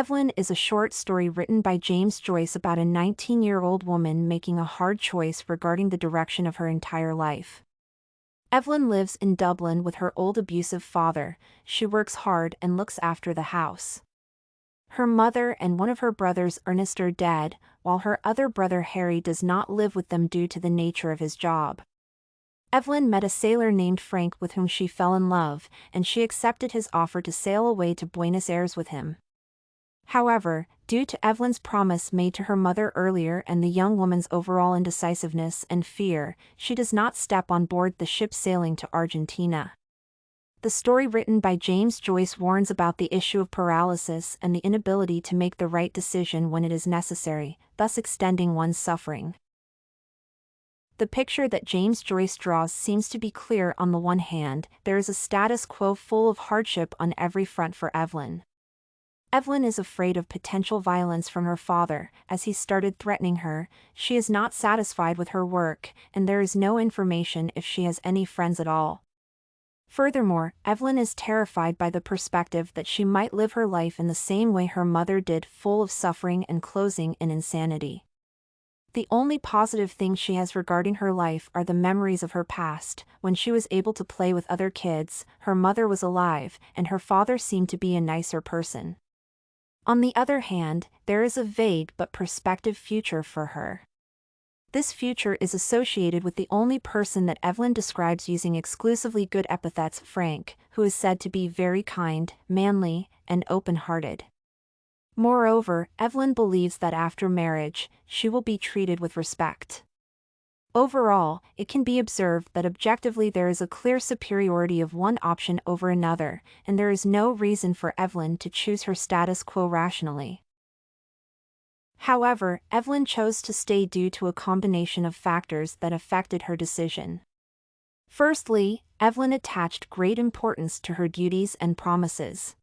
Eveline is a short story written by James Joyce about a 19-year-old woman making a hard choice regarding the direction of her entire life. Eveline lives in Dublin with her old abusive father. She works hard and looks after the house. Her mother and one of her brothers Ernest are dead, while her other brother Harry does not live with them due to the nature of his job. Eveline met a sailor named Frank with whom she fell in love, and she accepted his offer to sail away to Buenos Aires with him. However, due to Eveline's promise made to her mother earlier and the young woman's overall indecisiveness and fear, she does not step on board the ship sailing to Argentina. The story written by James Joyce warns about the issue of paralysis and the inability to make the right decision when it is necessary, thus extending one's suffering. The picture that James Joyce draws seems to be clear. On the one hand, there is a status quo full of hardship on every front for Eveline. Eveline is afraid of potential violence from her father, as he started threatening her. She is not satisfied with her work, and there is no information if she has any friends at all. Furthermore, Eveline is terrified by the perspective that she might live her life in the same way her mother did, full of suffering and closing in insanity. The only positive thing she has regarding her life are the memories of her past. When she was able to play with other kids, her mother was alive, and her father seemed to be a nicer person. On the other hand, there is a vague but prospective future for her. This future is associated with the only person that Eveline describes using exclusively good epithets, Frank, who is said to be very kind, manly, and open-hearted. Moreover, Eveline believes that after marriage, she will be treated with respect. Overall, it can be observed that objectively there is a clear superiority of one option over another, and there is no reason for Eveline to choose her status quo rationally. However, Eveline chose to stay due to a combination of factors that affected her decision. Firstly, Eveline attached great importance to her duties and promises.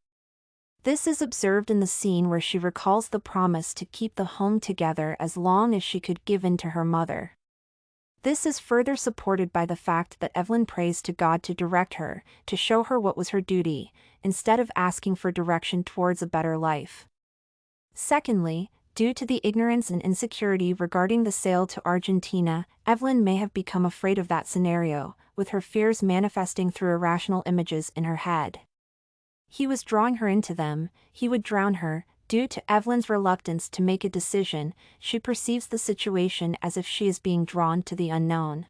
This is observed in the scene where she recalls the promise to keep the home together as long as she could give in to her mother. This is further supported by the fact that Eveline prays to God to direct her, to show her what was her duty, instead of asking for direction towards a better life. Secondly, due to the ignorance and insecurity regarding the sail to Argentina, Eveline may have become afraid of that scenario, with her fears manifesting through irrational images in her head. He was drawing her into them, he would drown her. Due to Eveline's reluctance to make a decision, she perceives the situation as if she is being drawn to the unknown.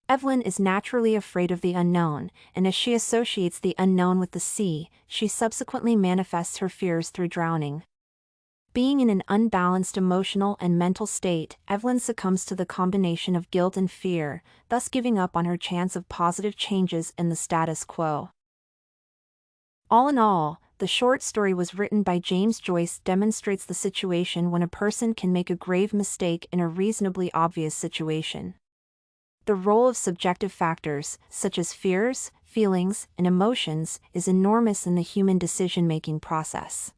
Eveline is naturally afraid of the unknown, and as she associates the unknown with the sea, she subsequently manifests her fears through drowning. Being in an unbalanced emotional and mental state, Eveline succumbs to the combination of guilt and fear, thus giving up on her chance of positive changes in the status quo. All in all, the short story was written by James Joyce demonstrates the situation when a person can make a grave mistake in a reasonably obvious situation. The role of subjective factors, such as fears, feelings, and emotions, is enormous in the human decision-making process.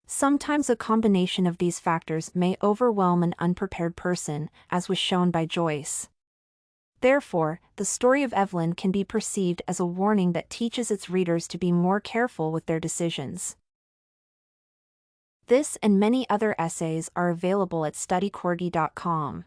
Sometimes a combination of these factors may overwhelm an unprepared person, as was shown by Joyce. Therefore, the story of Eveline can be perceived as a warning that teaches its readers to be more careful with their decisions. This and many other essays are available at studycorgi.com.